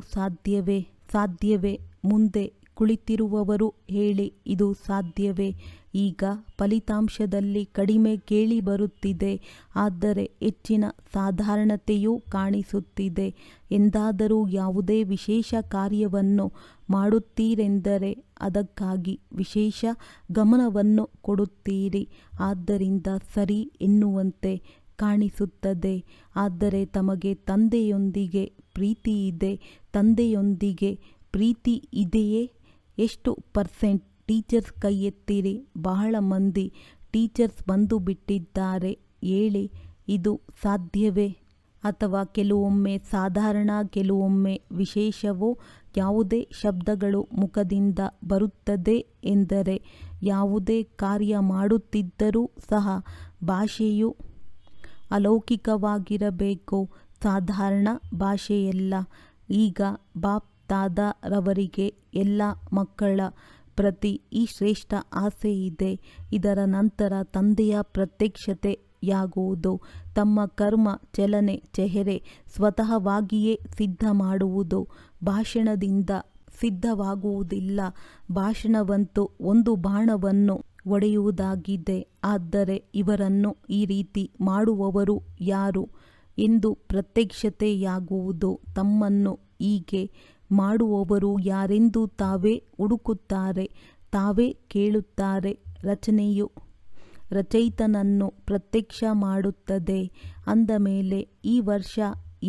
ಸಾಧ್ಯವೇ? ಮುಂದೆ ಕುಳಿತಿರುವವರು ಹೇಳಿ, ಇದು ಸಾಧ್ಯವೇ? ಈಗ ಫಲಿತಾಂಶದಲ್ಲಿ ಕಡಿಮೆ ಕೇಳಿ ಬರುತ್ತಿದೆ, ಆದರೆ ಹೆಚ್ಚಿನ ಸಾಧಾರಣತೆಯೂ ಕಾಣಿಸುತ್ತಿದೆ. ಎಂದಾದರೂ ಯಾವುದೇ ವಿಶೇಷ ಕಾರ್ಯವನ್ನು ಮಾಡುತ್ತೀರೆಂದರೆ ಅದಕ್ಕಾಗಿ ವಿಶೇಷ ಗಮನವನ್ನು ಕೊಡುತ್ತೀರಿ. ಆದ್ದರಿಂದ ಸರಿ ಎನ್ನುವಂತೆ ಕಾಣಿಸುತ್ತದೆ. ಆದರೆ ತಮಗೆ ತಂದೆಯೊಂದಿಗೆ ಪ್ರೀತಿ ಇದೆ. ತಂದೆಯೊಂದಿಗೆ ಪ್ರೀತಿ ಇದೆಯೇ? ಎಷ್ಟು %? ಟೀಚರ್ಸ್ ಕೈ ಎತ್ತಿರಿ. ಬಹಳ ಮಂದಿ ಟೀಚರ್ಸ್ ಬಂದು ಬಿಟ್ಟಿದ್ದಾರೆ. ಹೇಳಿ, ಇದು ಸಾಧ್ಯವೇ? ಅಥವಾ ಕೆಲವೊಮ್ಮೆ ಸಾಧಾರಣ, ಕೆಲವೊಮ್ಮೆ ವಿಶೇಷವೋ? ಯಾವುದೇ ಶಬ್ದಗಳು ಮುಖದಿಂದ ಬರುತ್ತದೆ ಎಂದರೆ ಯಾವುದೇ ಕಾರ್ಯ ಮಾಡುತ್ತಿದ್ದರೂ ಸಹ ಭಾಷೆಯು ಅಲೌಕಿಕವಾಗಿರಬೇಕು, ಸಾಧಾರಣ ಭಾಷೆಯಲ್ಲ. ಈಗ ಬಾಪ್ ದಾದಾರವರಿಗೆ ಎಲ್ಲ ಮಕ್ಕಳ ಪ್ರತಿ ಈ ಶ್ರೇಷ್ಠ ಆಸೆ ಇದೆ. ಇದರ ನಂತರ ತಂದೆಯ ಪ್ರತ್ಯಕ್ಷತೆಯಾಗುವುದು. ತಮ್ಮ ಕರ್ಮ, ಚಲನೆ, ಚೆಹರೆ ಸ್ವತಃವಾಗಿಯೇ ಸಿದ್ಧ ಮಾಡುವುದು. ಭಾಷಣದಿಂದ ಸಿದ್ಧವಾಗುವುದಿಲ್ಲ. ಭಾಷಣವಂತೂ ಒಂದು ಬಾಣವನ್ನು ಒಡೆಯುವುದಾಗಿದೆ. ಆದರೆ ಇವರನ್ನು ಈ ರೀತಿ ಮಾಡುವವರು ಯಾರು ಎಂದು ಪ್ರತ್ಯಕ್ಷತೆಯಾಗುವುದು. ತಮ್ಮನ್ನು ಹೀಗೆ ಮಾಡುವವರು ಯಾರೆಂದು ತಾವೇ ಹುಡುಕುತ್ತಾರೆ, ತಾವೇ ಕೇಳುತ್ತಾರೆ. ರಚನೆಯು ರಚಯಿತನನ್ನು ಪ್ರತ್ಯಕ್ಷ ಮಾಡುತ್ತದೆ. ಅಂದ ಮೇಲೆ ಈ ವರ್ಷ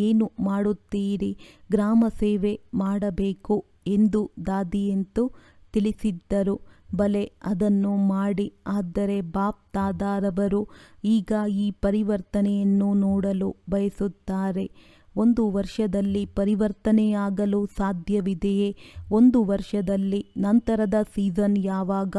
ಏನು ಮಾಡುತ್ತೀರಿ? ಗ್ರಾಮ ಸೇವೆ ಮಾಡಬೇಕು ಎಂದು ದಾದಿಯಂತೂ ತಿಳಿಸಿದ್ದರು. ಬಲೆ, ಅದನ್ನು ಮಾಡಿ. ಆದರೆ ಬಾಪ್ ದಾದಾರವರು ಈಗ ಈ ಪರಿವರ್ತನೆಯನ್ನು ನೋಡಲು ಬಯಸುತ್ತಾರೆ. 1 ವರ್ಷದಲ್ಲಿ ಪರಿವರ್ತನೆಯಾಗಲು ಸಾಧ್ಯವಿದೆಯೇ? 1 ವರ್ಷದಲ್ಲಿ ನಂತರದ ಸೀಸನ್ ಯಾವಾಗ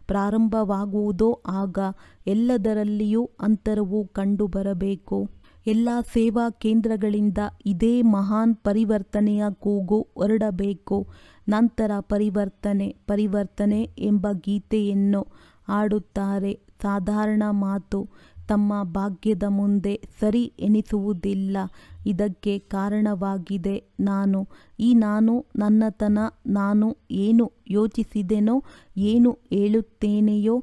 ಪ್ರಾರಂಭವಾಗುವುದೋ ಆಗ ಎಲ್ಲದರಲ್ಲಿಯೂ ಅಂತರವು ಕಂಡುಬರಬೇಕು. ಎಲ್ಲ ಸೇವಾ ಕೇಂದ್ರಗಳಿಂದ ಇದೇ ಮಹಾನ್ ಪರಿವರ್ತನೆಯ ಕೂಗು ಹೊರಡಬೇಕು. ನಂತರ ಪರಿವರ್ತನೆ, ಪರಿವರ್ತನೆ ಎಂಬ ಗೀತೆಯನ್ನು ಹಾಡುತ್ತಾರೆ. ಸಾಧಾರಣ ಮಾತು ತಮ್ಮ ಭಾಗ್ಯದ ಮುಂದೆ ಸರಿ ಎನಿಸುವುದಿಲ್ಲ. ಇದಕ್ಕೆ ಕಾರಣವಾಗಿದೆ ನಾನು ನನ್ನತನ. ನಾನು ಏನು ಯೋಚಿಸಿದೆನೋ, ಏನು ಹೇಳುತ್ತೇನೆಯೋ,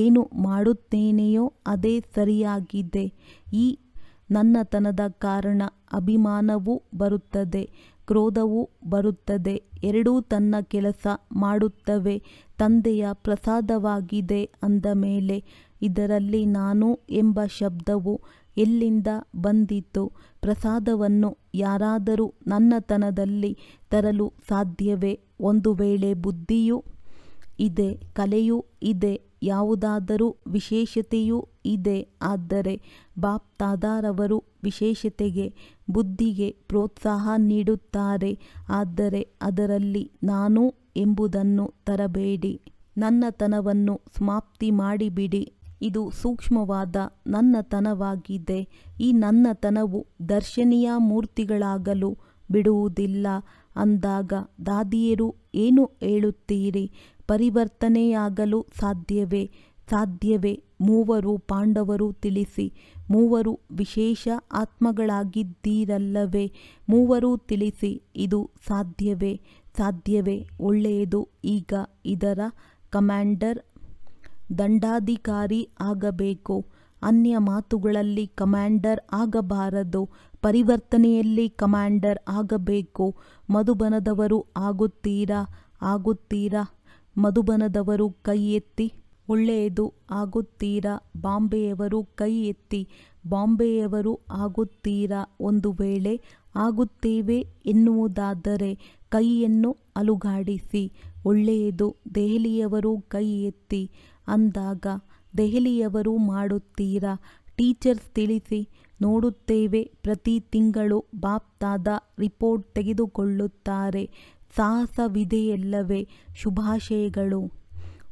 ಏನು ಮಾಡುತ್ತೇನೆಯೋ ಅದೇ ಸರಿಯಾಗಿದೆ. ಈ ನನ್ನತನದ ಕಾರಣ ಅಭಿಮಾನವೂ ಬರುತ್ತದೆ, ಕ್ರೋಧವೂ ಬರುತ್ತದೆ. ಎರಡೂ ತನ್ನ ಕೆಲಸ ಮಾಡುತ್ತವೆ. ತಂದೆಯ ಪ್ರಸಾದವಾಗಿದೆ ಅಂದ ಮೇಲೆ ಇದರಲ್ಲಿ ನಾನು ಎಂಬ ಶಬ್ದವು ಎಲ್ಲಿಂದ ಬಂದಿತು? ಪ್ರಸಾದವನ್ನು ಯಾರಾದರೂ ನನ್ನತನದಲ್ಲಿ ತರಲು ಸಾಧ್ಯವೇ? ಒಂದು ವೇಳೆ ಬುದ್ಧಿಯೂ ಇದೆ, ಕಲೆಯೂ ಇದೆ, ಯಾವುದಾದರೂ ವಿಶೇಷತೆಯೂ ಇದೆ. ಆದರೆ ಬಾಪ್ ದಾದಾರವರು ವಿಶೇಷತೆಗೆ, ಬುದ್ಧಿಗೆ ಪ್ರೋತ್ಸಾಹ ನೀಡುತ್ತಾರೆ. ಆದರೆ ಅದರಲ್ಲಿ ನಾನು ಎಂಬುದನ್ನು ತರಬೇಡಿ. ನನ್ನತನವನ್ನು ಸಮಾಪ್ತಿ ಮಾಡಿಬಿಡಿ. ಇದು ಸೂಕ್ಷ್ಮವಾದ ನನ್ನತನವಾಗಿದೆ. ಈ ನನ್ನತನವು ದರ್ಶನೀಯ ಮೂರ್ತಿಗಳಾಗಲು ಬಿಡುವುದಿಲ್ಲ. ಅಂದಾಗ ದಾದಿಯರು ಏನು ಹೇಳುತ್ತೀರಿ? ಪರಿವರ್ತನೆಯಾಗಲು ಸಾಧ್ಯವೇ? ಸಾಧ್ಯವೇ. 3 ಪಾಂಡವರು ತಿಳಿಸಿ. 3 ವಿಶೇಷ ಆತ್ಮಗಳಾಗಿದ್ದೀರಲ್ಲವೇ? 3 ತಿಳಿಸಿ. ಇದು ಸಾಧ್ಯವೇ? ಸಾಧ್ಯವೇ. ಒಳ್ಳೆಯದು. ಈಗ ಇದರ ಕಮಾಂಡರ್ ದಂಡಾಧಿಕಾರಿ ಆಗಬೇಕು. ಅನ್ಯ ಮಾತುಗಳಲ್ಲಿ ಕಮಾಂಡರ್ ಆಗಬಾರದು. ಪರಿವರ್ತನೆಯಲ್ಲಿ ಕಮಾಂಡರ್ ಆಗಬೇಕು. ಮಧುಬನದವರು ಆಗುತ್ತೀರಾ? ಆಗುತ್ತೀರಾ? ಮಧುಬನದವರು ಕೈ ಎತ್ತಿ. ಒಳ್ಳೆಯದು. ಆಗುತ್ತೀರಾ? ಬಾಂಬೆಯವರು ಕೈ ಎತ್ತಿ. ಬಾಂಬೆಯವರು ಆಗುತ್ತೀರಾ? ಒಂದು ವೇಳೆ ಆಗುತ್ತೇವೆ ಎನ್ನುವುದಾದರೆ ಕೈಯನ್ನು ಅಲುಗಾಡಿಸಿ. ಒಳ್ಳೆಯದು. ದೆಹಲಿಯವರು ಕೈ ಎತ್ತಿ. ಅಂದಾಗ ದೆಹಲಿಯವರು ಮಾಡುತ್ತೀರಾ? ಟೀಚರ್ಸ್ ತಿಳಿಸಿ. ನೋಡುತ್ತೇವೆ. ಪ್ರತಿ ತಿಂಗಳು ಬಾಪ್ ದಾದಾ ರಿಪೋರ್ಟ್ ತೆಗೆದುಕೊಳ್ಳುತ್ತಾರೆ. ಸಾಹಸವಿದೆಯಲ್ಲವೇ? ಶುಭಾಶಯಗಳು.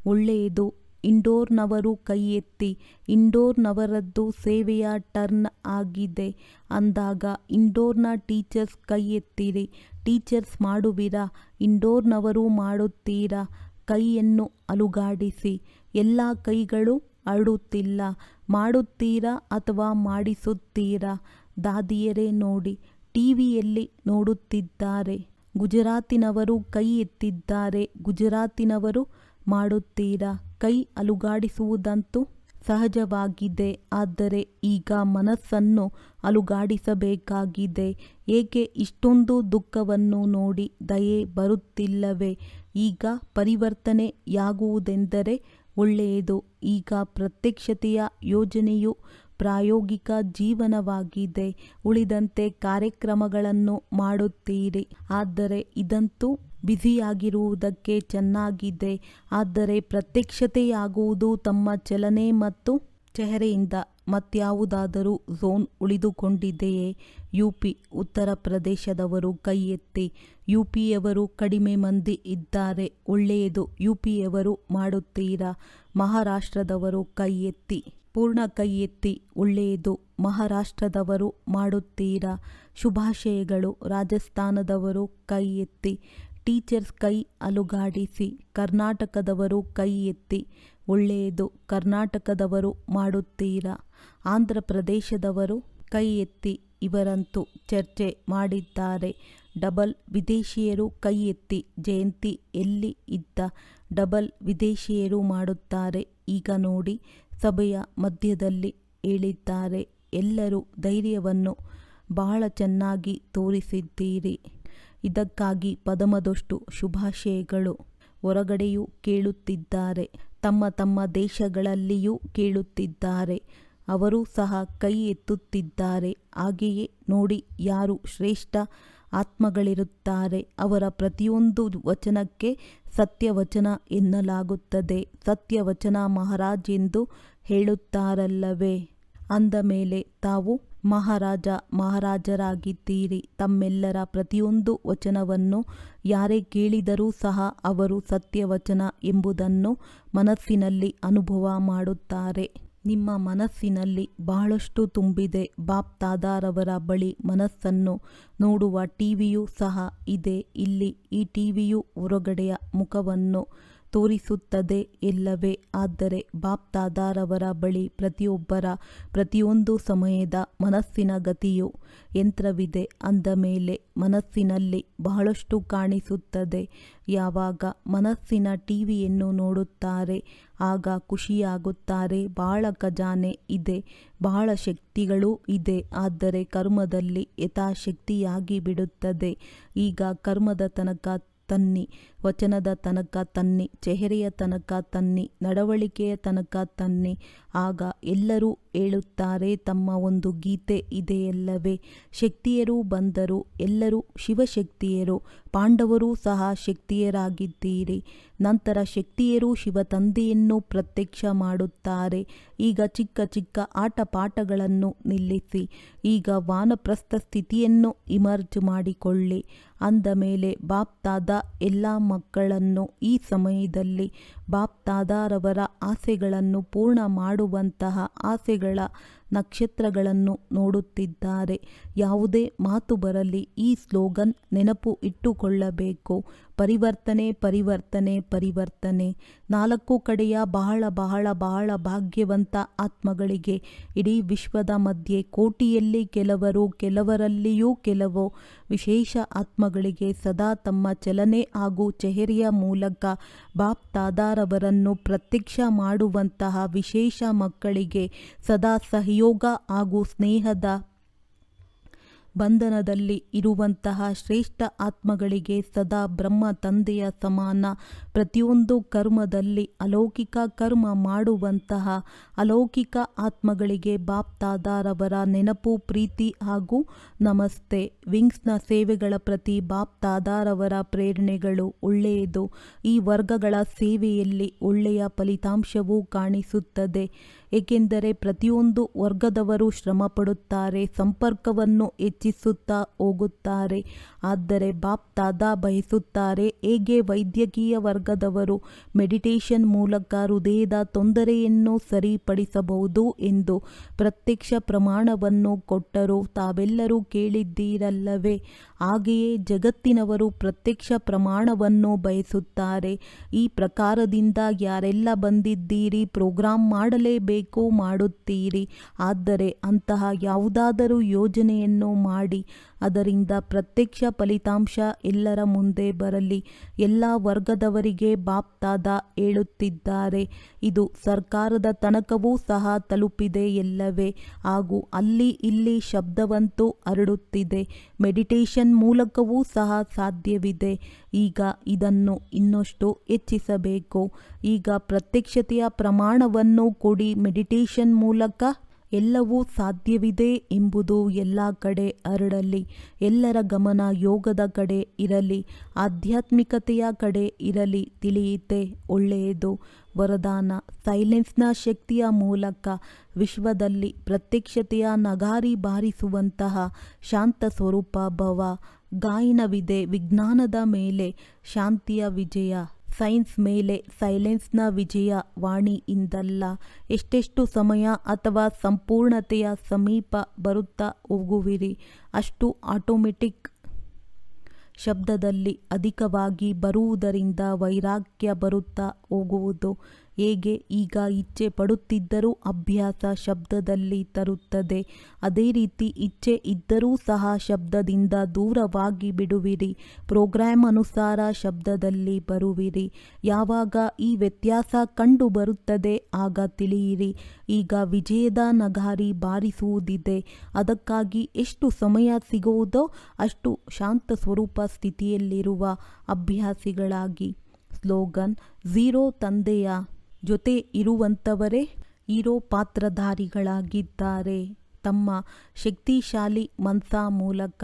ಒಳ್ಳೆಯದು. ಇಂಡೋರ್ನವರು ಕೈ ಎತ್ತಿ. ಇಂಡೋರ್ನವರದ್ದು ಸೇವೆಯ ಟರ್ನ್ ಆಗಿದೆ. ಅಂದಾಗ ಇಂಡೋರ್ನ ಟೀಚರ್ಸ್ ಕೈ ಎತ್ತಿರಿ. ಟೀಚರ್ಸ್ ಮಾಡುವಿರಾ? ಇಂಡೋರ್ನವರು ಮಾಡುತ್ತೀರಾ? ಕೈಯನ್ನು ಅಲುಗಾಡಿಸಿ. ಎಲ್ಲ ಕೈಗಳು ಹರಡುತ್ತಿಲ್ಲ. ಮಾಡುತ್ತೀರಾ ಅಥವಾ ಮಾಡಿಸುತ್ತೀರಾ? ದಾದಿಯರೇ ನೋಡಿ, ಟಿವಿಯಲ್ಲಿ ನೋಡುತ್ತಿದ್ದಾರೆ. ಗುಜರಾತಿನವರು ಕೈ ಎತ್ತಿದ್ದಾರೆ. ಗುಜರಾತಿನವರು ಮಾಡುತ್ತೀರಾ? ಕೈ ಅಲುಗಾಡಿಸುವುದಂತೂ ಸಹಜವಾಗಿದೆ. ಆದರೆ ಈಗ ಮನಸ್ಸನ್ನು ಅಲುಗಾಡಿಸಬೇಕಾಗಿದೆ. ಏಕೆ ಇಷ್ಟೊಂದು ದುಃಖವನ್ನು ನೋಡಿ ದಯೆ ಬರುತ್ತಿಲ್ಲವೇ? ಈಗ ಪರಿವರ್ತನೆಯಾಗುವುದೆಂದರೆ ಒಳ್ಳೆಯದು. ಈಗ ಪ್ರತ್ಯಕ್ಷತೆಯ ಯೋಜನೆಯು ಪ್ರಾಯೋಗಿಕ ಜೀವನವಾಗಿದೆ. ಉಳಿದಂತೆ ಕಾರ್ಯಕ್ರಮಗಳನ್ನು ಮಾಡುತ್ತೀರಿ. ಆದರೆ ಇದಂತೂ ಬ್ಯುಸಿಯಾಗಿರುವುದಕ್ಕೆ ಚೆನ್ನಾಗಿದೆ. ಆದರೆ ಪ್ರತ್ಯಕ್ಷತೆಯಾಗುವುದು ತಮ್ಮ ಚಲನೆ ಮತ್ತು ಚೆಹರೆಯಿಂದ ಮತ್ಯಾವುದಾದರೂ ಝೋನ್ ಉಳಿದುಕೊಂಡಿದೆಯೇ? ಯುಪಿ, ಉತ್ತರ ಪ್ರದೇಶದವರು ಕೈ ಎತ್ತಿ. ಯುಪಿಯವರು ಕಡಿಮೆ ಮಂದಿ ಇದ್ದಾರೆ. ಒಳ್ಳೆಯದು, ಯುಪಿಯವರು ಮಾಡುತ್ತೀರಾ? ಮಹಾರಾಷ್ಟ್ರದವರು ಕೈ ಎತ್ತಿ. ಪೂರ್ಣ ಕೈ ಎತ್ತಿ. ಒಳ್ಳೆಯದು, ಮಹಾರಾಷ್ಟ್ರದವರು ಮಾಡುತ್ತೀರಾ? ಶುಭಾಶಯಗಳು. ರಾಜಸ್ಥಾನದವರು ಕೈ ಎತ್ತಿ. ಟೀಚರ್ಸ್ ಕೈ ಅಲುಗಾಡಿಸಿ. ಕರ್ನಾಟಕದವರು ಕೈ ಎತ್ತಿ. ಒಳ್ಳೆಯದು, ಕರ್ನಾಟಕದವರು ಮಾಡುತ್ತೀರಾ? ಆಂಧ್ರ ಪ್ರದೇಶದವರು ಕೈ ಎತ್ತಿ. ಇವರಂತೂ ಚರ್ಚೆ ಮಾಡಿದ್ದಾರೆ. ಡಬಲ್ ವಿದೇಶಿಯರು ಕೈ ಎತ್ತಿ. ಜಯಂತಿ ಎಲ್ಲಿ ಇದ್ದ? ಡಬಲ್ ವಿದೇಶಿಯರು ಮಾಡುತ್ತಾರೆ. ಈಗ ನೋಡಿ, ಸಭೆಯ ಮಧ್ಯದಲ್ಲಿ ಹೇಳಿದ್ದಾರೆ. ಎಲ್ಲರೂ ಧೈರ್ಯವನ್ನು ಬಹಳ ಚೆನ್ನಾಗಿ ತೋರಿಸಿದ್ದೀರಿ. ಇದಕ್ಕಾಗಿ ಪದಮದಷ್ಟು ಶುಭಾಶಯಗಳು. ಹೊರಗಡೆಯೂ ಕೇಳುತ್ತಿದ್ದಾರೆ, ತಮ್ಮ ತಮ್ಮ ದೇಶಗಳಲ್ಲಿಯೂ ಕೇಳುತ್ತಿದ್ದಾರೆ. ಅವರೂ ಸಹ ಕೈ ಎತ್ತುತ್ತಿದ್ದಾರೆ. ಹಾಗೆಯೇ ನೋಡಿ, ಯಾರು ಶ್ರೇಷ್ಠ ಆತ್ಮಗಳಿರುತ್ತಾರೆ ಅವರ ಪ್ರತಿಯೊಂದು ವಚನಕ್ಕೆ ಸತ್ಯವಚನ ಎನ್ನಲಾಗುತ್ತದೆ. ಸತ್ಯವಚನ ಮಹಾರಾಜ್ ಎಂದು ಹೇಳುತ್ತಾರಲ್ಲವೇ? ಅಂದ ಮೇಲೆ ತಾವು ಮಹಾರಾಜರಾಗಿದ್ದೀರಿ. ತಮ್ಮೆಲ್ಲರ ಪ್ರತಿಯೊಂದು ವಚನವನ್ನು ಯಾರೇ ಕೇಳಿದರೂ ಸಹ ಅವರು ಸತ್ಯವಚನ ಎಂಬುದನ್ನು ಮನಸ್ಸಿನಲ್ಲಿ ಅನುಭವ ಮಾಡುತ್ತಾರೆ. ನಿಮ್ಮ ಮನಸ್ಸಿನಲ್ಲಿ ಬಹಳಷ್ಟು ತುಂಬಿದೆ. ಬಾಪ್ ದಾದಾರವರ ಬಳಿ ಮನಸ್ಸನ್ನು ನೋಡುವ ಟಿವಿಯೂ ಸಹ ಇದೆ. ಇಲ್ಲಿ ಈ ಟಿವಿಯು ಹೊರಗಡೆಯ ಮುಖವನ್ನು ತೋರಿಸುತ್ತದೆ ಎಲ್ಲವೇ? ಆದರೆ ಬಾಪ್ ದಾದಾರವರ ಬಳಿ ಪ್ರತಿಯೊಬ್ಬರ ಪ್ರತಿಯೊಂದು ಸಮಯದ ಮನಸ್ಸಿನ ಗತಿಯು ಯಂತ್ರವಿದೆ. ಅಂದ ಮೇಲೆ ಮನಸ್ಸಿನಲ್ಲಿ ಬಹಳಷ್ಟು ಕಾಣಿಸುತ್ತದೆ. ಯಾವಾಗ ಮನಸ್ಸಿನ ಟಿವಿಯನ್ನು ನೋಡುತ್ತಾರೆ ಆಗ ಖುಷಿಯಾಗುತ್ತಾರೆ. ಬಹಳ ಖಜಾನೆ ಇದೆ, ಬಹಳ ಶಕ್ತಿಗಳೂ ಇದೆ. ಆದರೆ ಕರ್ಮದಲ್ಲಿ ಯಥಾಶಕ್ತಿಯಾಗಿ ಬಿಡುತ್ತದೆ. ಈಗ ಕರ್ಮದ ತನಕ ತನ್ನಿ, ವಚನದ ತನಕ ತನ್ನಿ, ಚೆಹರೆಯ ತನಕ ತನ್ನಿ, ನಡವಳಿಕೆಯ ತನಕ ತನ್ನಿ. ಆಗ ಎಲ್ಲರೂ ಹೇಳುತ್ತಾರೆ, ತಮ್ಮ ಒಂದು ಗೀತೆ ಇದೆಯಲ್ಲವೇ? ಶಕ್ತಿಯರು ಬಂದರು, ಎಲ್ಲರೂ ಶಿವಶಕ್ತಿಯರು. ಪಾಂಡವರೂ ಸಹ ಶಕ್ತಿಯರಾಗಿದ್ದೀರಿ. ನಂತರ ಶಕ್ತಿಯರು ಶಿವ ತಂದೆಯನ್ನು ಪ್ರತ್ಯಕ್ಷ ಮಾಡುತ್ತಾರೆ. ಈಗ ಚಿಕ್ಕ ಚಿಕ್ಕ ಆಟಪಾಠಗಳನ್ನು ನಿಲ್ಲಿಸಿ. ಈಗ ವಾನಪ್ರಸ್ಥ ಸ್ಥಿತಿಯನ್ನು ಇಮರ್ಜ್ ಮಾಡಿಕೊಳ್ಳಿ. ಅಂದ ಮೇಲೆ ಬಾಪ್ ದಾದಾ ಎಲ್ಲ ಮಕ್ಕಳನ್ನು ಈ ಸಮಯದಲ್ಲಿ ಬಾಪ್ ದಾದಾರವರ ಆಸೆಗಳನ್ನು ಪೂರ್ಣ ಮಾಡುವಂತಹ ಆಸೆಗಳ ನಕ್ಷತ್ರಗಳನ್ನು ನೋಡುತ್ತಿದ್ದಾರೆ. ಯಾವುದೇ ಮಾತು ಬರಲಿ, ಈ ಸ್ಲೋಗನ್ ನೆನಪು ಇಟ್ಟುಕೊಳ್ಳಬೇಕು. ಪರಿವರ್ತನೆ, ಪರಿವರ್ತನೆ, ಪರಿವರ್ತನೆ. 4 ಕಡೆಯ ಬಹಳ ಬಹಳ ಬಹಳ ಭಾಗ್ಯವಂತ ಆತ್ಮಗಳಿಗೆ ಇಡೀ ವಿಶ್ವದ ಮಧ್ಯೆ ಕೋಟಿಯಲ್ಲಿ ಕೆಲವರಲ್ಲಿಯೂ ಕೆಲವು ವಿಶೇಷ ಆತ್ಮಗಳಿಗೆ ಸದಾ ತಮ್ಮ ಚಲನೆ ಹಾಗೂ ಚೆಹರೆಯ ಮೂಲಕ ಬಾಪ್ ದಾದಾರವರನ್ನು ಪ್ರತ್ಯಕ್ಷ ಮಾಡುವಂತಹ ವಿಶೇಷ ಮಕ್ಕಳಿಗೆ ಸದಾ ಸಹಯೋಗ ಹಾಗೂ ಸ್ನೇಹದ ಬಂಧನದಲ್ಲಿ ಇರುವಂತಹ ಶ್ರೇಷ್ಠ ಆತ್ಮಗಳಿಗೆ ಸದಾ ಬ್ರಹ್ಮ ತಂದೆಯ ಸಮಾನ. ಪ್ರತಿಯೊಂದು ಕರ್ಮದಲ್ಲಿ ಅಲೌಕಿಕ ಕರ್ಮ ಮಾಡುವಂತಹ ಅಲೌಕಿಕ ಆತ್ಮಗಳಿಗೆ ಬಾಪ್ ದಾದಾರವರ ನೆನಪು, ಪ್ರೀತಿ ಹಾಗೂ ನಮಸ್ತೆ. ವಿಂಗ್ಸ್ನ ಸೇವೆಗಳ ಪ್ರತಿ ಬಾಪ್ ದಾದಾರವರ ಪ್ರೇರಣೆಗಳು. ಒಳ್ಳೆಯದು, ಈ ವರ್ಗಗಳ ಸೇವೆಯಲ್ಲಿ ಒಳ್ಳೆಯ ಫಲಿತಾಂಶವೂ ಕಾಣಿಸುತ್ತದೆ. ಏಕೆಂದರೆ ಪ್ರತಿಯೊಂದು ವರ್ಗದವರು ಶ್ರಮಪಡುತ್ತಾರೆ, ಸಂಪರ್ಕವನ್ನು ಹೆಚ್ಚಿಸುತ್ತಾ ಹೋಗುತ್ತಾರೆ. ಆದರೆ ಬಾಪ್ ದಾದಾ ಬಯಸುತ್ತಾರೆ, ಹೇಗೆ ವೈದ್ಯಕೀಯ ವರ್ಗದವರು ಮೆಡಿಟೇಷನ್ ಮೂಲಕ ಹೃದಯದ ತೊಂದರೆಯನ್ನು ಸರಿಪಡಿಸಬಹುದು ಎಂದು ಪ್ರತ್ಯಕ್ಷ ಪ್ರಮಾಣವನ್ನು ಕೊಟ್ಟರು. ತಾವೆಲ್ಲರೂ ಕೇಳಿದ್ದೀರಲ್ಲವೇ? ಹಾಗೆಯೇ ಜಗತ್ತಿನವರು ಪ್ರತ್ಯಕ್ಷ ಪ್ರಮಾಣವನ್ನು ಬಯಸುತ್ತಾರೆ. ಈ ಪ್ರಕಾರದಿಂದ ಯಾರೆಲ್ಲ ಬಂದಿದ್ದೀರಿ, ಪ್ರೋಗ್ರಾಂ ಮಾಡಲೇಬೇಕು, ಮಾಡುತ್ತೀರಿ. ಆದರೆ ಅಂತಹ ಯಾವುದಾದರೂ ಯೋಜನೆಯನ್ನು ಮಾಡಿ ಅದರಿಂದ ಪ್ರತ್ಯಕ್ಷ ಫಲಿತಾಂಶ ಎಲ್ಲರ ಮುಂದೆ ಬರಲಿ. ಎಲ್ಲ ವರ್ಗದವರಿಗೆ ಬಾಪ್ ದಾದಾ ಹೇಳುತ್ತಿದ್ದಾರೆ, ಇದು ಸರ್ಕಾರದ ತನಕವೂ ಸಹ ತಲುಪಿದೆ ಎಲ್ಲವೇ? ಹಾಗೂ ಅಲ್ಲಿ ಇಲ್ಲಿ ಶಬ್ದವಂತೂ ಹರಡುತ್ತಿದೆ. ಮೆಡಿಟೇಷನ್ ಮೂಲಕವೂ ಸಹ ಸಾಧ್ಯವಿದೆ. ಈಗ ಇದನ್ನು ಇನ್ನಷ್ಟು ಹೆಚ್ಚಿಸಬೇಕು. ಈಗ ಪ್ರತ್ಯಕ್ಷತೆಯ ಪ್ರಮಾಣವನ್ನು ಕೊಡಿ. ಮೆಡಿಟೇಷನ್ ಮೂಲಕ ಎಲ್ಲವೂ ಸಾಧ್ಯವಿದೆ ಎಂಬುದು ಎಲ್ಲ ಕಡೆ ಹರಡಲಿ. ಎಲ್ಲರ ಗಮನ ಯೋಗದ ಕಡೆ ಇರಲಿ, ಆಧ್ಯಾತ್ಮಿಕತೆಯ ಕಡೆ ಇರಲಿ. ತಿಳಿಯಿತೆ ಒಳ್ಳೆಯದು. ವರದಾನ: ಸೈಲೆನ್ಸ್ನ ಶಕ್ತಿಯ ಮೂಲಕ ವಿಶ್ವದಲ್ಲಿ ಪ್ರತ್ಯಕ್ಷತೆಯ ನಗಾರಿ ಬಾರಿಸುವಂತಹ ಶಾಂತ ಸ್ವರೂಪ ಭವ. ಗಾಯನವಿದೆ: ವಿಜ್ಞಾನದ ಮೇಲೆ ಶಾಂತಿಯ ವಿಜಯ, ಸೈನ್ಸ್ ಮೇಲೆ ಸೈಲೆನ್ಸ್ನ ವಿಜಯ. ವಾಣಿಯಿಂದಲ್ಲ. ಎಷ್ಟೆಷ್ಟು ಸಮಯ ಅಥವಾ ಸಂಪೂರ್ಣತೆಯ ಸಮೀಪ ಬರುತ್ತಾ ಹೋಗುವಿರಿ, ಅಷ್ಟು ಆಟೋಮೆಟಿಕ್ ಶಬ್ದದಲ್ಲಿ ಅಧಿಕವಾಗಿ ಬರುವುದರಿಂದ ವೈರಾಗ್ಯ ಬರುತ್ತಾ ಹೋಗುವುದು. ಹೇಗೆ ಈಗ ಇಚ್ಛೆ ಪಡುತ್ತಿದ್ದರೂ ಅಭ್ಯಾಸ ಶಬ್ದದಲ್ಲಿ ತರುತ್ತದೆ, ಅದೇ ರೀತಿ ಇಚ್ಛೆ ಇದ್ದರೂ ಸಹ ಶಬ್ದದಿಂದ ದೂರವಾಗಿ ಬಿಡುವಿರಿ. ಪ್ರೋಗ್ರಾಮ್ ಅನುಸಾರ ಶಬ್ದದಲ್ಲಿ ಬರುವಿರಿ. ಯಾವಾಗ ಈ ವ್ಯತ್ಯಾಸ ಕಂಡು ಬರುತ್ತದೆ ಆಗ ತಿಳಿಯಿರಿ, ಈಗ ವಿಜಯದ ನಗಾರಿ ಬಾರಿಸುವುದಿದೆ. ಅದಕ್ಕಾಗಿ ಎಷ್ಟು ಸಮಯ ಸಿಗುವುದೋ ಅಷ್ಟು ಶಾಂತ ಸ್ವರೂಪ ಸ್ಥಿತಿಯಲ್ಲಿರುವ ಅಭ್ಯಾಸಿಗಳಾಗಿ. ಸ್ಲೋಗನ್: ಝೀರೋ ತಂದೆಯ ಜೊತೆ ಇರುವಂಥವರೇ ಹೀರೋ ಪಾತ್ರಧಾರಿಗಳಾಗಿದ್ದಾರೆ. ತಮ್ಮ ಶಕ್ತಿಶಾಲಿ ಮನಸ್ಸ ಮೂಲಕ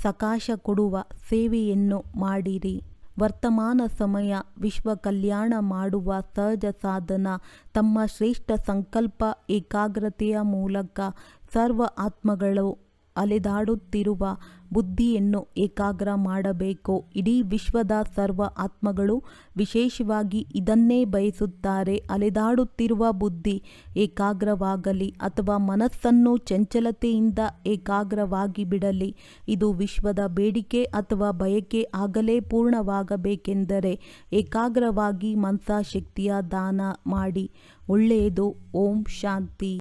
ಸಕಾಶ ಕೊಡುವ ಸೇವೆಯನ್ನು ಮಾಡಿರಿ. ವರ್ತಮಾನ ಸಮಯ ವಿಶ್ವ ಕಲ್ಯಾಣ ಮಾಡುವ ಸಹಜ ಸಾಧನ. ತಮ್ಮ ಶ್ರೇಷ್ಠ ಸಂಕಲ್ಪ ಏಕಾಗ್ರತೆಯ ಮೂಲಕ ಸರ್ವ ಆತ್ಮಗಳು ಅಲೆದಾಡುತ್ತಿರುವ ಬುದ್ಧಿಯನ್ನು ಏಕಾಗ್ರ ಮಾಡಬೇಕು. ಇಡೀ ವಿಶ್ವದ ಸರ್ವ ಆತ್ಮಗಳು ವಿಶೇಷವಾಗಿ ಇದನ್ನೇ ಬಯಸುತ್ತಾರೆ. ಅಲೆದಾಡುತ್ತಿರುವ ಬುದ್ಧಿ ಏಕಾಗ್ರವಾಗಲಿ ಅಥವಾ ಮನಸ್ಸನ್ನು ಚಂಚಲತೆಯಿಂದ ಏಕಾಗ್ರವಾಗಿ ಬಿಡಲಿ. ಇದು ವಿಶ್ವದ ಬೇಡಿಕೆ ಅಥವಾ ಬಯಕೆ ಆಗಲೇ ಪೂರ್ಣವಾಗಬೇಕೆಂದರೆ ಏಕಾಗ್ರವಾಗಿ ಮನಸ್ಸ ಶಕ್ತಿಯ ದಾನ ಮಾಡಿ. ಒಳ್ಳೆಯದು. ಓಂ ಶಾಂತಿ.